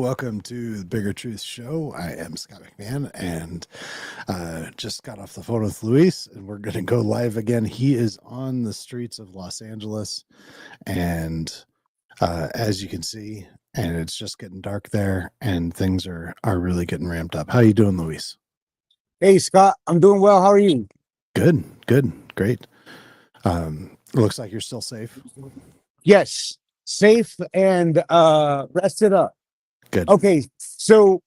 welcome to the Bigger Truth Show. I am Scott McMahon and just got off the phone with Luis, and we're going to go live again. He is on the streets of Los Angeles, and as you can see, and it's just getting dark there, and things are really getting ramped up. How you doing, Luis? Hey, Scott, I'm doing well. How are you? Good, great. Looks like you're still safe. Yes, safe and rested up. Good. Okay, so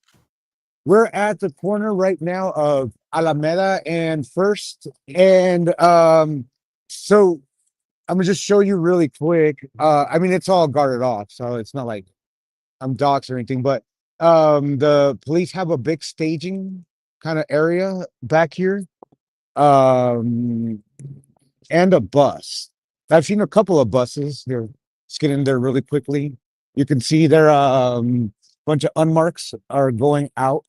we're at the corner right now of Alameda and First, and so I'm gonna just show you really quick. I mean, it's all guarded off, so it's not like I'm doxxed or anything, but the police have a big staging kind of area back here, um, and a bus. I've seen a couple of buses. They're just getting there really quickly. You can see there bunch of unmarks are going out.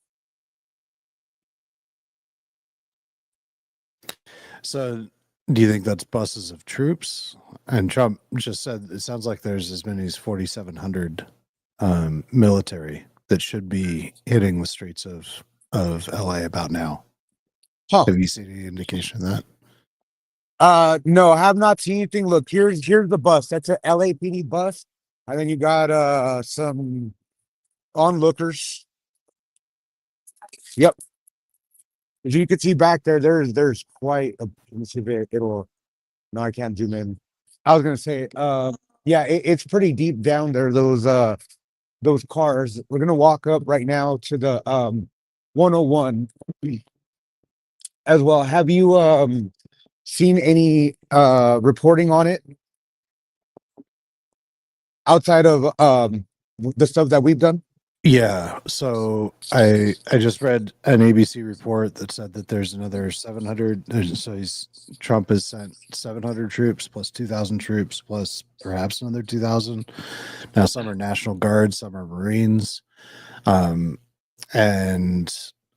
So do you think that's buses of troops? And Trump just said it sounds like there's as many as 4,700 military that should be hitting the streets of LA about now. Huh. Have you seen any indication of that? No, I have not seen anything. Look, here's the bus. That's a LAPD bus. And then you got some onlookers. Yep. As you can see back there, there's quite a, let me see if it'll, no, I can't zoom in. I was gonna say, yeah, it's pretty deep down there, those cars. We're gonna walk up right now to the 101 as well. Have you seen any reporting on it outside of the stuff that we've done? Yeah. So I just read an ABC report that said that there's another 700. So Trump has sent 700 troops plus 2,000 troops plus perhaps another 2,000. Now some are National Guard, some are Marines, and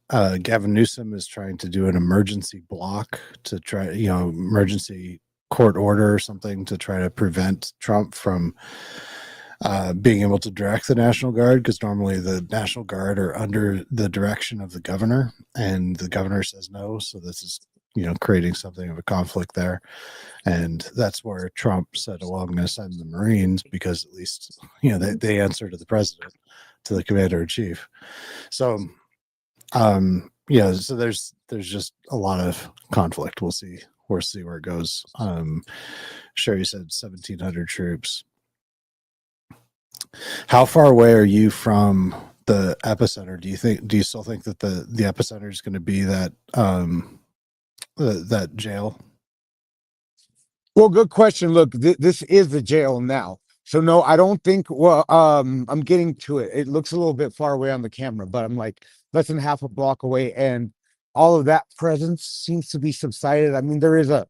Gavin Newsom is trying to do an emergency block to try, emergency court order or something to try to prevent Trump from being able to direct the National Guard, because normally the National Guard are under the direction of the governor, and the governor says no. So this is, creating something of a conflict there. And that's where Trump said, well, I'm going to send the Marines because at least, they answer to the president, to the commander in chief. So, so there's just a lot of conflict. We'll see where it goes. Sherry said 1,700 troops. How far away are you from the epicenter? Do you still think that the epicenter is going to be that that jail? Well, good question. Look, this is the jail now. So no, I don't think, well, I'm getting to it. It looks a little bit far away on the camera, but I'm like less than half a block away, and all of that presence seems to be subsided. I mean, there is there's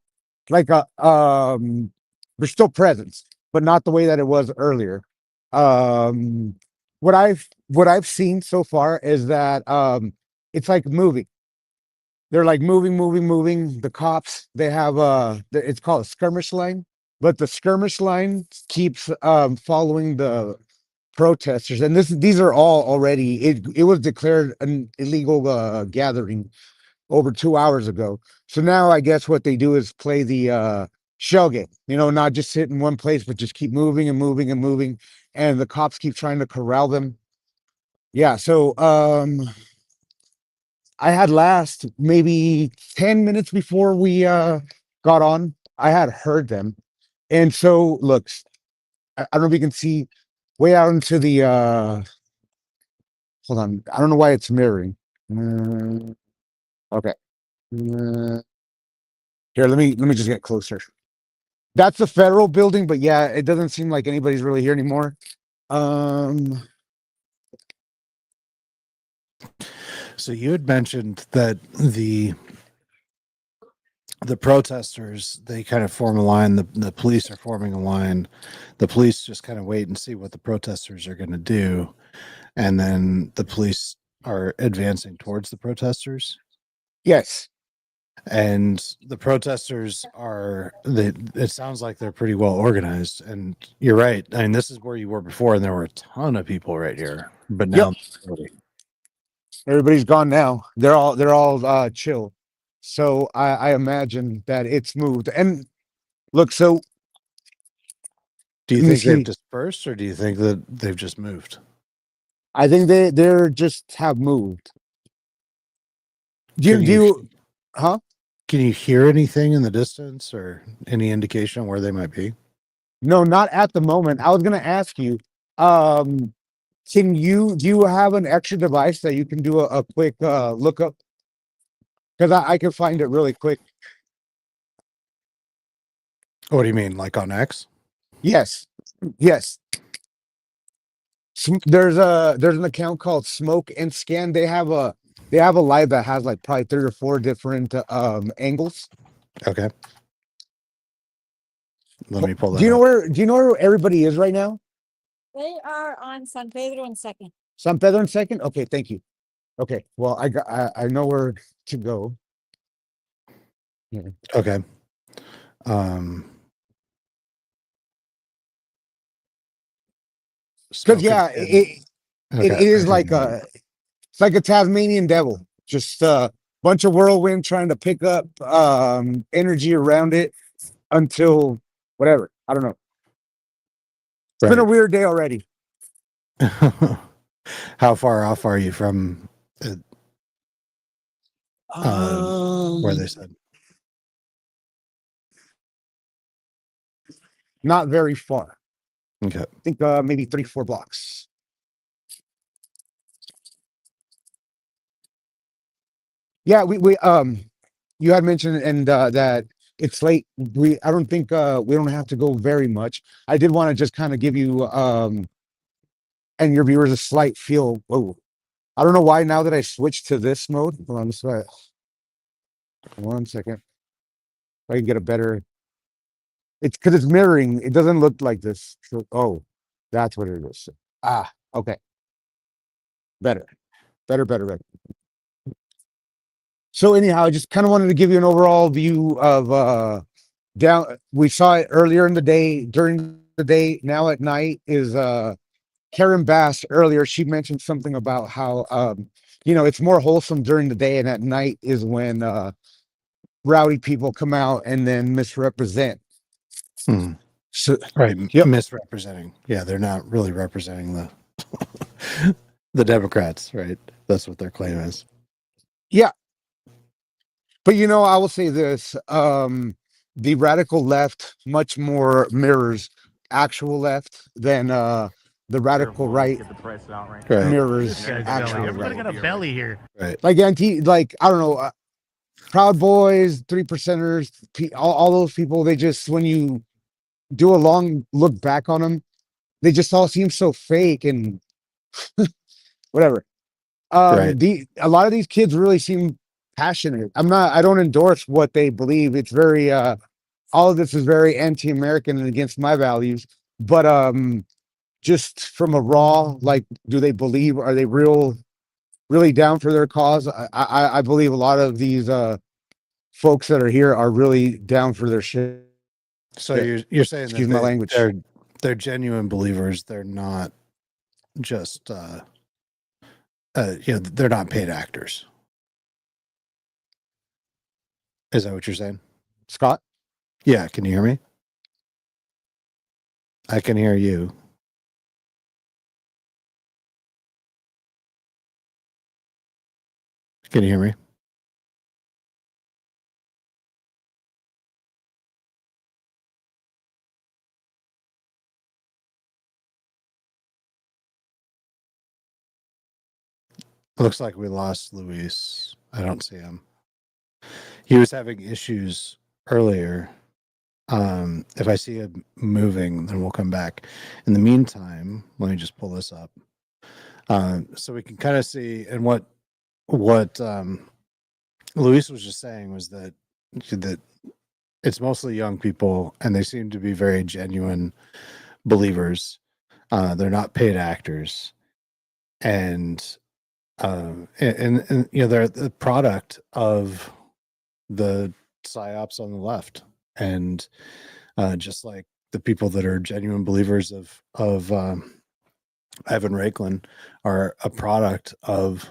still presence, but not the way that it was earlier. Um, what I've seen so far is that it's like moving. They're like moving. The cops, they have it's called a skirmish line, but the skirmish line keeps following the protesters, and these are all already, it was declared an illegal gathering over 2 hours ago. So now I guess what they do is play the shell game, not just sit in one place, but just keep moving and moving and moving, and the cops keep trying to corral them. Yeah, so I had last maybe 10 minutes before we got on, I had heard them. And so look, I don't know if you can see way out into the hold on, I don't know why it's mirroring. Okay. Here, let me just get closer. That's the federal building, but yeah, it doesn't seem like anybody's really here anymore. So you had mentioned that the protesters, they kind of form a line. The police are forming a line. The police just kind of wait and see what the protesters are going to do, and then the police are advancing towards the protesters. Yes. And the protesters it sounds like they're pretty well organized. And you're right. I mean, this is where you were before, and there were a ton of people right here. But Yep. now, Everybody's gone now. They're all chill. So I imagine that it's moved. And look, so do you let me think they've see. dispersed, or do you think that they've just moved? I think they're just have moved. Do you Can do you you huh? can you hear anything in the distance, or any indication where they might be? No, not at the moment. I was gonna ask you, um, can you do you have an extra device that you can do a quick lookup? Because I can find it really quick. What do you mean, like on X? Yes. Yes. There's an account called Smoke and Scan. They have a live that has like probably 3 or 4 different angles. Okay, let me pull Do that you know up. where everybody is right now? They are on San Pedro and Second. San Pedro in second? Okay, thank you. Okay, well I know where to go. Okay. Um, Because Smoke and yeah, Skin. it Okay, is I see like now. it's like a Tasmanian devil. Just a bunch of whirlwind trying to pick up energy around it until whatever. I don't know. It's been a Right. weird day already. How far off are you from it, where they Um, said? Not very far. Okay. I think maybe 3 4 blocks. Yeah, we you had mentioned and that it's late. I don't think we don't have to go very much. I did want to just kind of give you and your viewers a slight feel. Whoa. I don't know why now that I switched to this mode. Hold on, just 1 second. I can get a better. It's because it's mirroring. It doesn't look like this. So, oh, that's what it is. Ah, okay. Better. Better. So anyhow, I just kind of wanted to give you an overall view of down. We saw it earlier in the day, during the day. Now at night is Karen Bass. Earlier, she mentioned something about how it's more wholesome during the day, and at night is when rowdy people come out and then misrepresent. Hmm. So, Right. yep, Misrepresenting. Yeah, they're not really representing the the Democrats, right? That's what their claim is. yeah. But I will say this: the radical left much more mirrors actual left than the radical right Right. mirrors This guy's actual belly. Everybody right. got a belly here. Right. Like I don't know, Proud Boys, 3%ers, all those people. They just when you do a long look back on them, they just all seem so fake and whatever. Right. A lot of these kids really seem passionate. I don't endorse what they believe. It's very all of this is very anti-American and against my values. But just from a raw, like, do they believe? Are they really down for their cause? I believe a lot of these folks that are here are really down for their shit. So you're saying Excuse that my language. they're genuine believers. They're not just they're not paid actors. Is that what you're saying? Scott? Yeah, can you hear me? I can hear you. Can you hear me? Looks like we lost Luis. I don't see him. He was having issues earlier. If I see him moving, then we'll come back. In the meantime, let me just pull this up. So we can kind of see, and what Luis was just saying was that it's mostly young people, and they seem to be very genuine believers. They're not paid actors, and they're the product of the psyops on the left, and just like the people that are genuine believers of Ivan Raiklin are a product of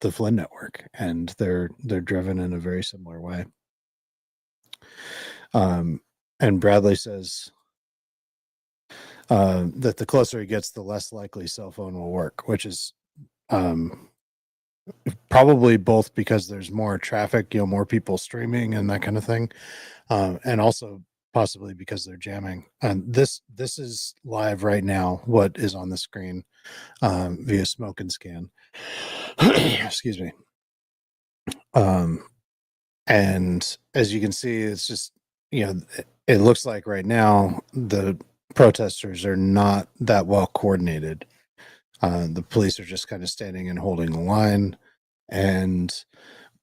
the Flynn network, and they're driven in a very similar way. And Bradley says that the closer he gets, the less likely cell phone will work, which is probably both because there's more traffic, more people streaming and that kind of thing, and also possibly because they're jamming. And this is live right now. What is on the screen via Smoke and Scan? Excuse me. And as you can see, it's just it looks like right now the protesters are not that well coordinated. The police are just kind of standing and holding a line. And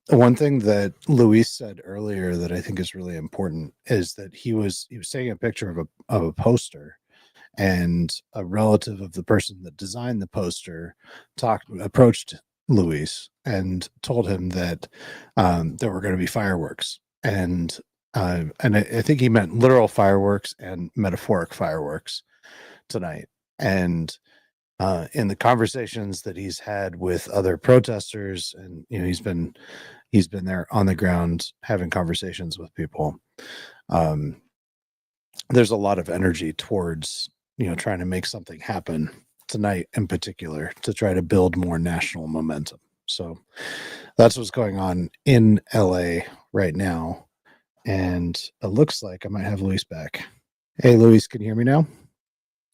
one thing that Luis said earlier that I think is really important is that he was taking a picture of a poster, and a relative of the person that designed the poster approached Luis and told him that there were going to be fireworks, and I think he meant literal fireworks and metaphoric fireworks tonight. And in the conversations that he's had with other protesters, and he's been there on the ground having conversations with people, there's a lot of energy towards trying to make something happen tonight in particular to try to build more national momentum. So that's what's going on in LA right now. And it looks like I might have Luis back. Hey, Luis, can you hear me now?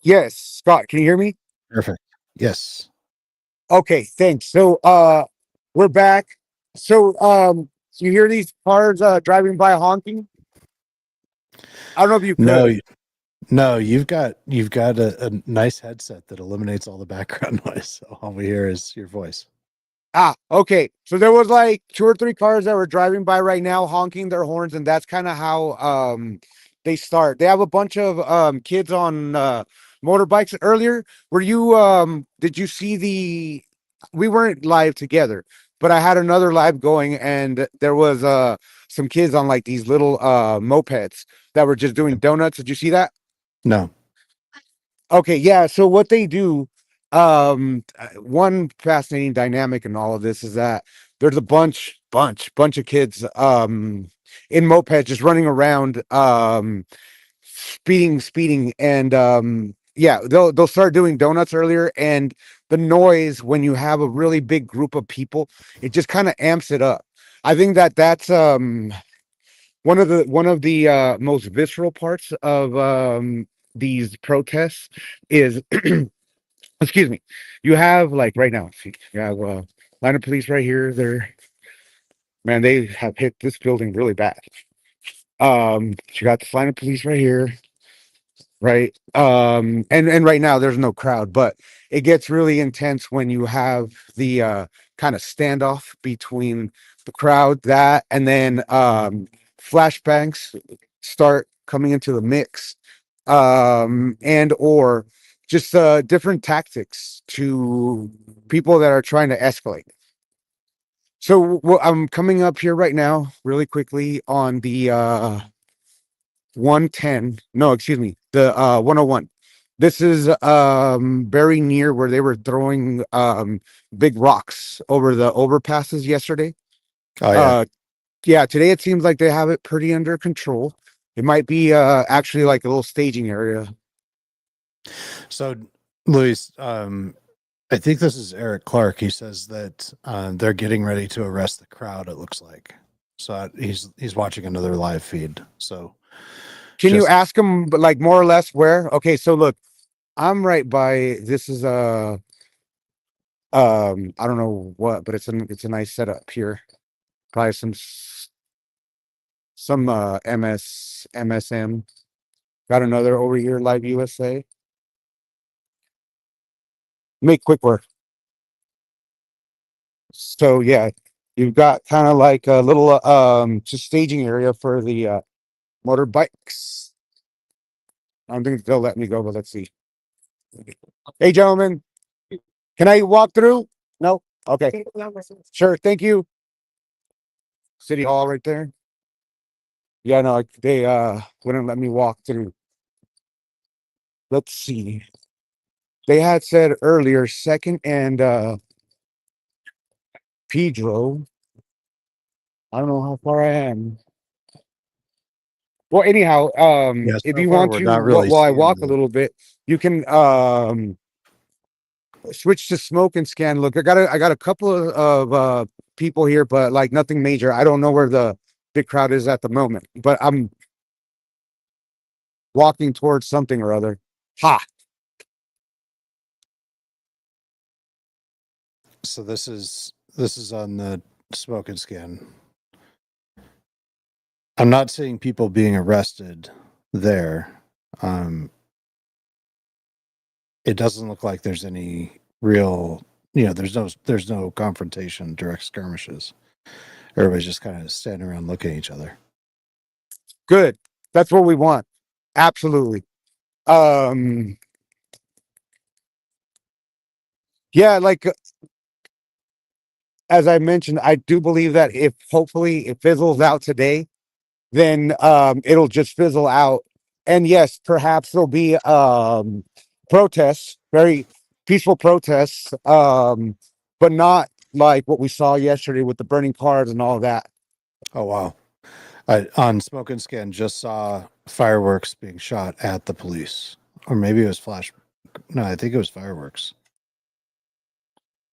Yes, Scott, can you hear me? Perfect. Yes. Okay, thanks. So we're back. So you hear these cars driving by honking? I don't know if you could. No, you've got a nice headset that eliminates all the background noise. So all we hear is your voice. Okay. So there was like 2 or 3 cars that were driving by right now honking their horns, and that's kind of how they start. They have a bunch of kids on motorbikes earlier. Were you did you see we weren't live together, but I had another live going, and there was some kids on like these little mopeds that were just doing donuts. Did you see that? No. Okay, yeah. So what they do, one fascinating dynamic in all of this is that there's a bunch of kids in mopeds just running around speeding, and yeah, they'll start doing donuts earlier, and the noise when you have a really big group of people, it just kind of amps it up. I think that's one of the most visceral parts of these protests is excuse me, you have like right now, see, you have a line of police right here. Man, they have hit this building really bad. You got this line of police right here, right? And right now there's no crowd, but it gets really intense when you have the kind of standoff between the crowd, that and then flashbangs start coming into the mix, and or just different tactics to people that are trying to escalate. So I'm coming up here right now really quickly on the 110, no, excuse me, the 101. This is very near where they were throwing big rocks over the overpasses yesterday. Oh yeah. Yeah, today it seems like they have it pretty under control. It might be actually like a little staging area. So, Luis, I think this is Eric Clark. He says that they're getting ready to arrest the crowd. It looks like he's watching another live feed. So, Can you ask him, but like more or less where? Okay, so look, I'm right by. This is I don't know what, but it's a nice setup here. Probably some MSM. Got another over here, Live USA. Make quick work. So yeah, you've got kind of like a little just staging area for the motorbikes. I don't think they'll let me go, but let's see. Hey gentlemen, can I walk through? No? Okay. Sure, thank you. City Hall right there. Yeah, no, they wouldn't let me walk through. Let's see. they had said earlier, second and Pedro. I don't know how far I am. Well, anyhow, Yeah, if so you far want we're to, not really while I seeing walk a the. little bit, you can switch to smoke and scan. Look, I got a couple of people here, but like nothing major. I don't know where the big crowd is at the moment, but I'm walking towards something or other. Ha! So this is on the smoke and scan. I'm not seeing people being arrested there. It doesn't look like there's any real, there's no confrontation, direct skirmishes. Everybody's just kind of standing around looking at each other. Good. That's what we want. Absolutely. Yeah, like as I mentioned, I do believe that if hopefully it fizzles out today, then it'll just fizzle out. And yes, perhaps there'll be protests, very peaceful protests, but not like what we saw yesterday with the burning cars and all that. Oh wow! I on smoke and scan just saw fireworks being shot at the police, or maybe it was flash. No, I think it was fireworks.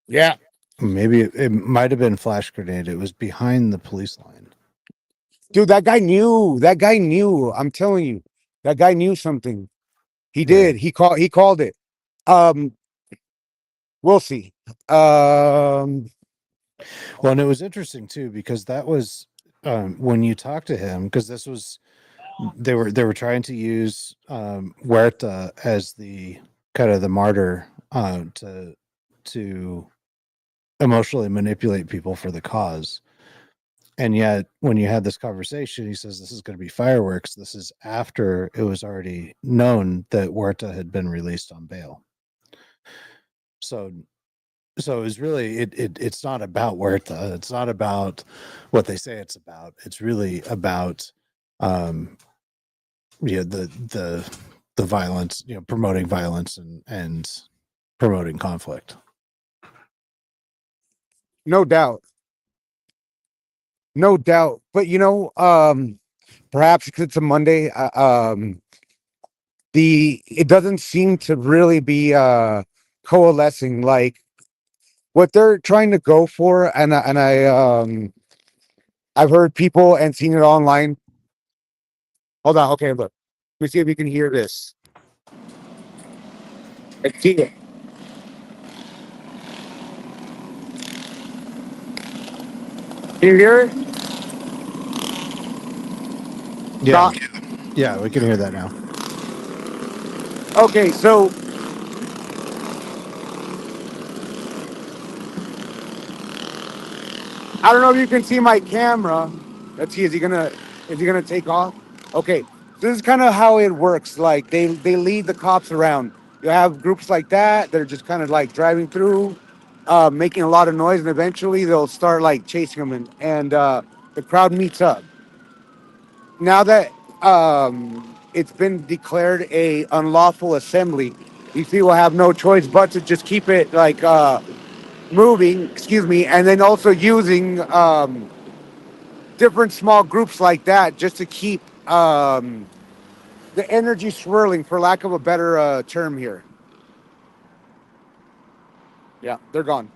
Yeah. Maybe it might have been flash grenade. It was behind the police line. Dude, that guy knew. That guy knew. I'm telling you. That guy knew something. He Yeah. did. He called it. Um, we'll see. Well, and it was interesting too because that was when you talk to him, because this was they were trying to use Huerta as the kind of the martyr to emotionally manipulate people for the cause. And yet, when you had this conversation, he says this is going to be fireworks. This is after it was already known that Huerta had been released on bail. So so it's really it's not about Huerta. It's not about what they say it's about. It's really about the violence, promoting violence and promoting conflict. No doubt. No doubt. But perhaps because it's a Monday, it doesn't seem to really be coalescing like what they're trying to go for, and I've heard people and seen it online. Hold on, okay, look. Let me see if you can hear this. Let's see it. Can you hear it? Yeah, Stop. yeah, we can hear that now. Okay, so I don't know if you can see my camera. Let's see, is he gonna take off? Okay. This is kind of how it works. Like they lead the cops around. You have groups like that that are just kind of like driving through, making a lot of noise, and eventually they'll start like chasing them, and the crowd meets up. Now that it's been declared a unlawful assembly, these people have no choice but to just keep it like moving, excuse me, and then also using different small groups like that just to keep the energy swirling, for lack of a better term here. Yeah, they're gone.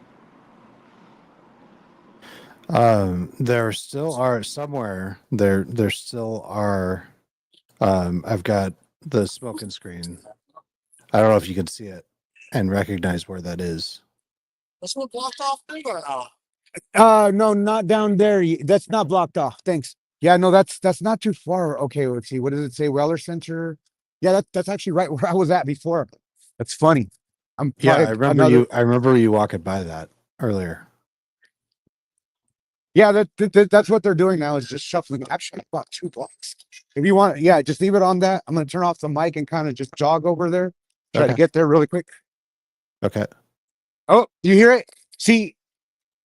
There still are somewhere there still are. I've got the smoking screen. I don't know if you can see it and recognize where that is. This one blocked off finger. No, not down there. That's not blocked off. Thanks. Yeah, no, that's not too far. Okay, let's see. What does it say? Weller Center. Yeah, that's actually right where I was at before. That's funny. I'm Yeah, probably another. I remember you walking by that earlier. Yeah, that's what they're doing now is just shuffling. Actually, about 2 blocks. If you want, yeah, just leave it on that. I'm gonna turn off the mic and kind of just jog over there. Try to Okay. get there really quick. Okay. Oh, you hear it? See,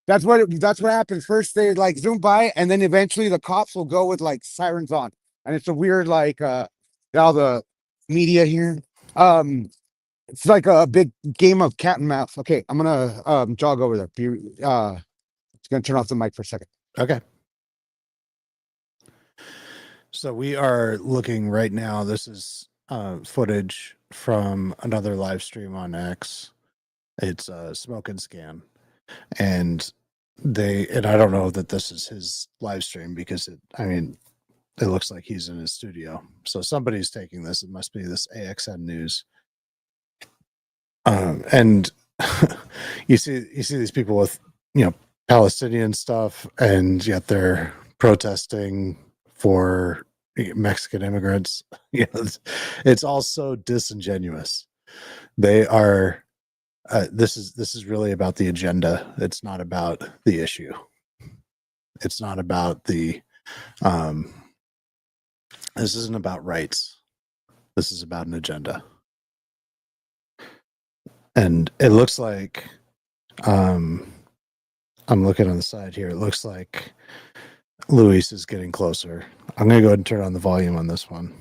that's what happens. First they like zoom by, and then eventually the cops will go with like sirens on, and it's a weird like all the media here. Um, It's like a big game of cat and mouse. Okay, I'm gonna jog over there. It's gonna turn off the mic for a second. Okay. So we are looking right now. This is footage from another live stream on X. It's Smoke and Scan, and I don't know that this is his live stream because it looks like he's in his studio. So somebody's taking this. It must be this AXN News. And you see these people with Palestinian stuff, and yet they're protesting for Mexican immigrants. It's all so disingenuous. They are. This is really about the agenda. It's not about the issue. It's not about the. This isn't about rights. This is about an agenda. And it looks like, I'm looking on the side here. It looks like Luis is getting closer. I'm going to go ahead and turn on the volume on this one.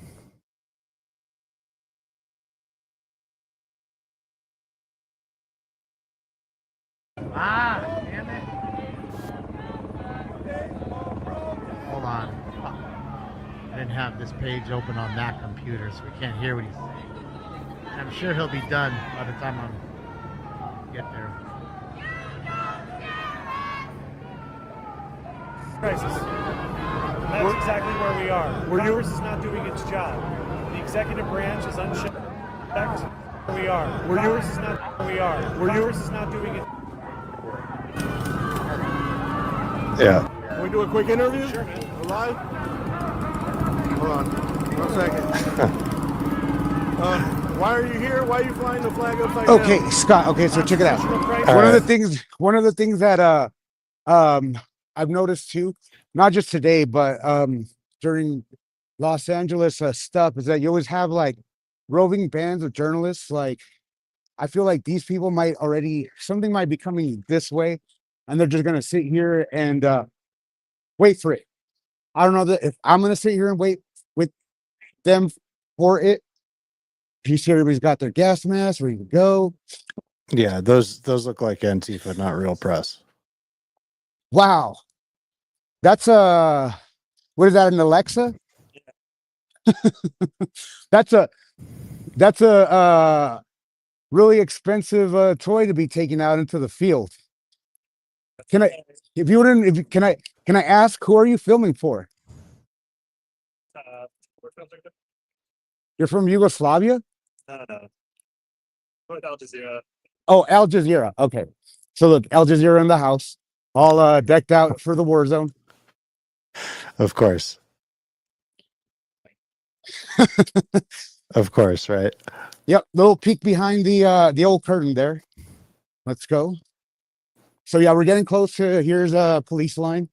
Damn it. Hold on. I didn't have this page open on that computer, so we can't hear what he's saying. And I'm sure he'll be done by the time I get there. Crisis. That's exactly where we are. Congress is not doing its job. The executive branch is unchecked. Where we are. Congress is not. Where we are. Congress is not doing it. Yeah. Can we do a quick interview? Sure, man. We're live? Hold on. 1 second. Why are you here? Why are you flying the flag upside down? Okay, Scott. Okay, so check it out. Constitutional One of the crisis. things that I've noticed too, not just today, but during Los Angeles stuff, is that you always have like roving bands of journalists. Like, I feel like these people something might be coming this way, and they're just gonna sit here and wait for it. I don't know that if I'm gonna sit here and wait with them for it. You see, everybody's got their gas masks ready to go. Yeah, those look like Antifa, not real press. Wow, that's what is that, an Alexa? that's a really expensive toy to be taken out into the field. Can I ask, who are you filming for? You're from Yugoslavia? No. Al Jazeera. Oh, Al Jazeera. Okay. So look, Al Jazeera in the house, all decked out for the war zone. Of course. Of course, right? Yep, little peek behind the old curtain there. Let's go. So yeah, we're getting close to, here's a police line.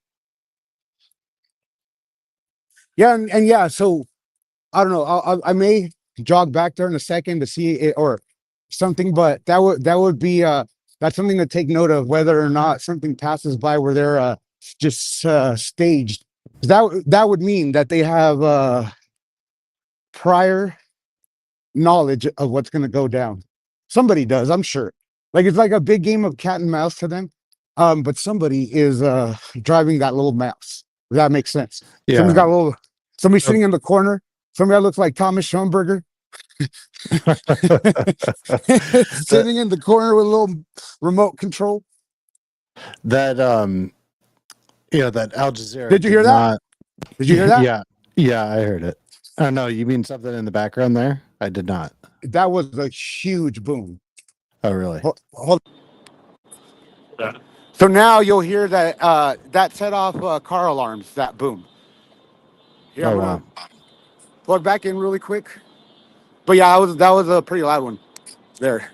Yeah, and yeah, so I don't know. I may jog back there in a second to see it or something, but that would be that's something to take note of, whether or not something passes by where they're just staged. That would mean that they have prior knowledge of what's going to go down. Somebody does, I'm sure. Like, it's like a big game of cat and mouse to them. But somebody is driving that little mouse. If that makes sense. Yeah. Somebody's sitting in the corner. Somebody that looks like Thomas Schoenberger. Sitting in the corner with a little remote control. That that Al Jazeera. Did you hear that? Did you hear that? Yeah, I heard it. Oh no, you mean something in the background there? I did not. That was a huge boom. Oh really? Hold. So now you'll hear that that set off car alarms, that boom. Here, I'm gonna plug back in really quick. But yeah, that was a pretty loud one there.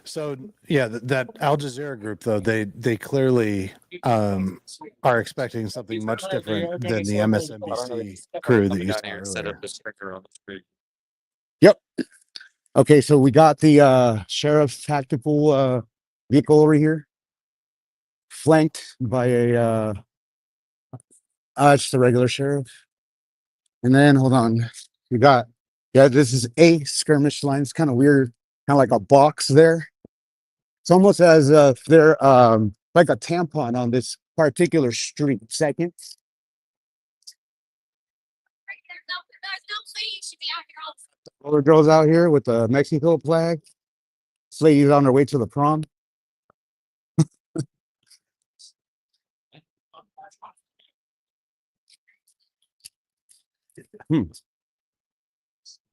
So yeah, that Al Jazeera group though, they clearly are expecting something much different than the MSNBC crew that you saw earlier. Yep. Okay, so we got the sheriff's tactical vehicle over here, flanked by a just a regular sheriff. And then hold on, We got, yeah, this is a skirmish line. It's kind of weird, kind of like a box there. It's almost as if they're like a tampon on this particular street. Second. Older girls out here with the Mexico flag. This lady's on her way to the prom.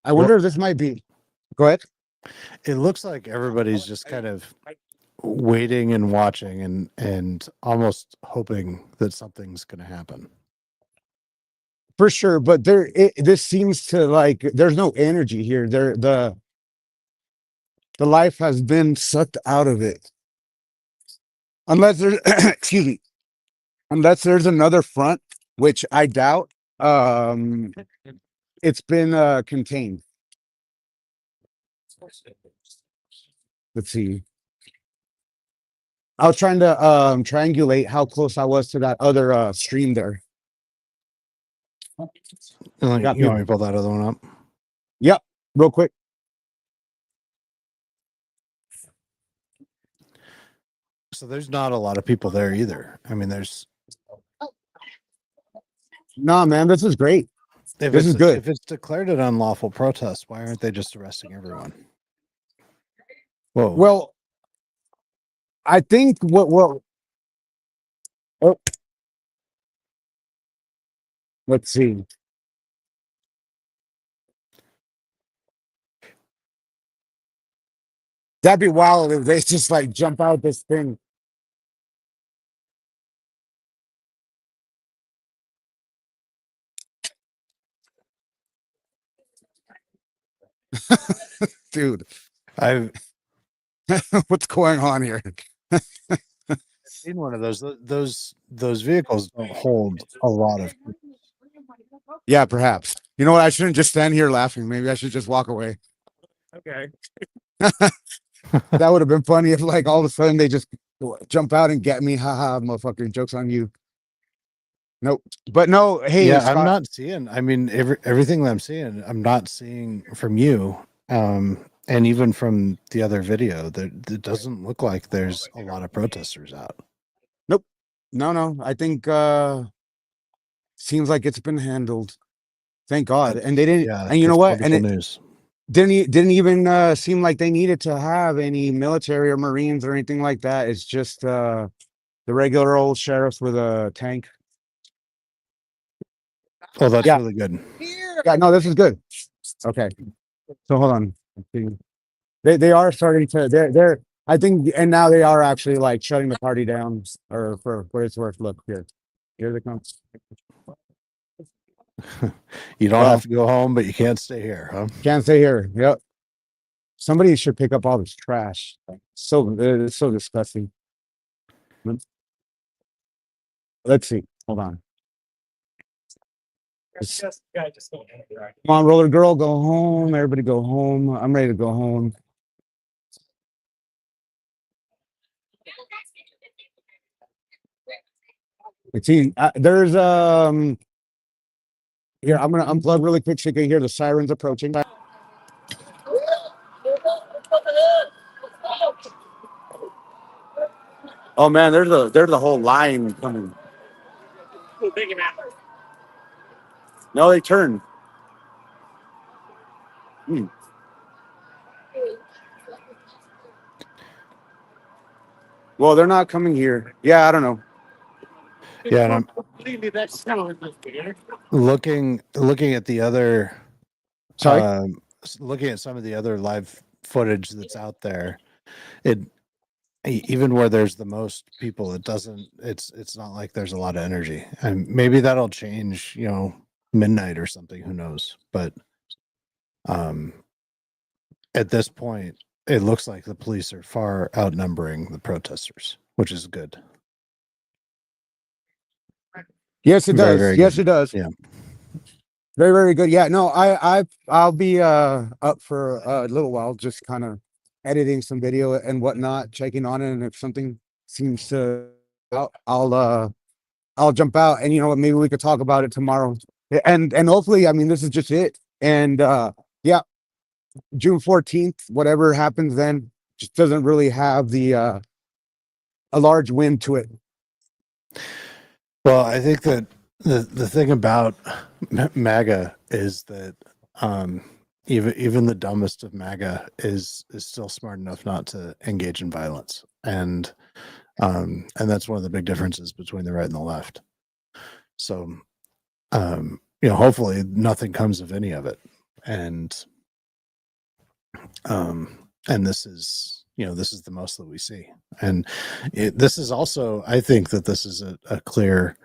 I wonder if this might be. Go ahead. It looks like everybody's just kind of waiting and watching and almost hoping that something's going to happen. For sure, but this seems to like there's no energy here. The life has been sucked out of it. Unless there's excuse me. Unless there's another front, which I doubt. It's been contained. Let's see. I was trying to triangulate how close I was to that other stream there. You want Got me me. to pull that other one up? Yep, real quick. So there's not a lot of people there either. I mean, there's Nah, man, this is great. This is good. If it's declared an unlawful protest, why aren't they just arresting everyone? Whoa. Well, I think what oh, let's see. That'd be wild if they just like jump out this thing. Dude, I've what's going on here? seen one of those. Those vehicles don't hold a lot of. Yeah, perhaps. You know what? I shouldn't just stand here laughing. Maybe I should just walk away. Okay. That would have been funny if like all of a sudden they just jump out and get me. Haha, motherfucker, joke's on you. Nope. But no, hey, Yeah, Scott, I'm not seeing. I mean, everything that I'm seeing, I'm not seeing from you, and even from the other video. That it doesn't look like there's a lot of protesters out. no. I think seems like it's been handled. Thank God. And they didn't Yeah, and you know that's what? And it wonderful news. didn't even seem like they needed to have any military or Marines or anything like that. It's just the regular old sheriffs with a tank. Oh, that's Yeah. really good. Yeah, no, this is good. Okay. So hold on. Let's see. They are starting to they're I think and now they are actually like shutting the party down or for what it's worth. Look here. Here they come. You don't Well, have to go home, but you can't stay here, huh? can't stay here. Yep. Somebody should pick up all this trash. So it's so disgusting. Let's see. Hold on. Come on, roller girl, go home. Everybody go home. I'm ready to go home. Let's see. There's here. I'm gonna unplug really quick so you can hear the sirens approaching. Oh man, there's a whole line coming. No, they turned. Well, they're not coming here. Yeah, I don't know. Yeah, and I'm looking at the other. Sorry. Looking at some of the other live footage that's out there, even where there's the most people, it's not like there's a lot of energy, and maybe that'll change, midnight or something, who knows. But at this point it looks like the police are far outnumbering the protesters, which is good. Yes, it Very, does. very Yes, good. it does. Yeah. Very, very good. Yeah, no, I'll be up for a little while, just kind of editing some video and whatnot, checking on it, and if something seems to I'll jump out, and you know what, maybe we could talk about it tomorrow. And hopefully, I mean, this is just it. And yeah, June 14th, whatever happens then, just doesn't really have the a large win to it. Well, I think that the thing about MAGA is that even the dumbest of MAGA is still smart enough not to engage in violence, and that's one of the big differences between the right and the left. So, hopefully nothing comes of any of it, and this is the most that we see, and this is also, I think that this is a clear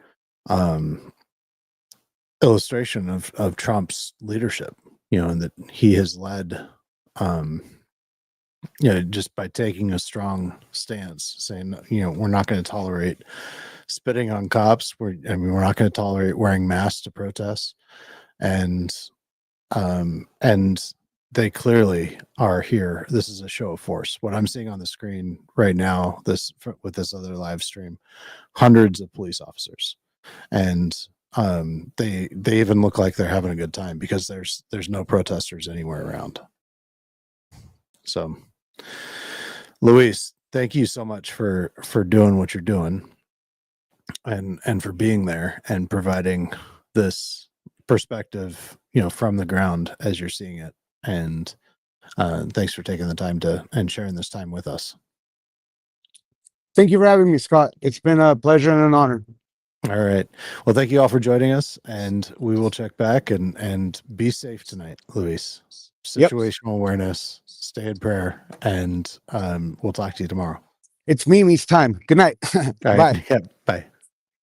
illustration of Trump's leadership, and that he has led, just by taking a strong stance, saying, we're not going to tolerate spitting on cops. We're not going to tolerate wearing masks to protest, and they clearly are here. This is a show of force. What I'm seeing on the screen right now, with this other live stream, hundreds of police officers, and they even look like they're having a good time because there's no protesters anywhere around. So, Luis, thank you so much for doing what you're doing, and for being there and providing this perspective, from the ground as you're seeing it. And thanks for taking the time and sharing this time with us. Thank you for having me, Scott. It's been a pleasure and an honor. All right. Well, thank you all for joining us, and we will check back and be safe tonight, Luis. Situational awareness, stay in prayer, and we'll talk to you tomorrow. It's Mimi's time. Good night. All right. Bye. Yeah, bye.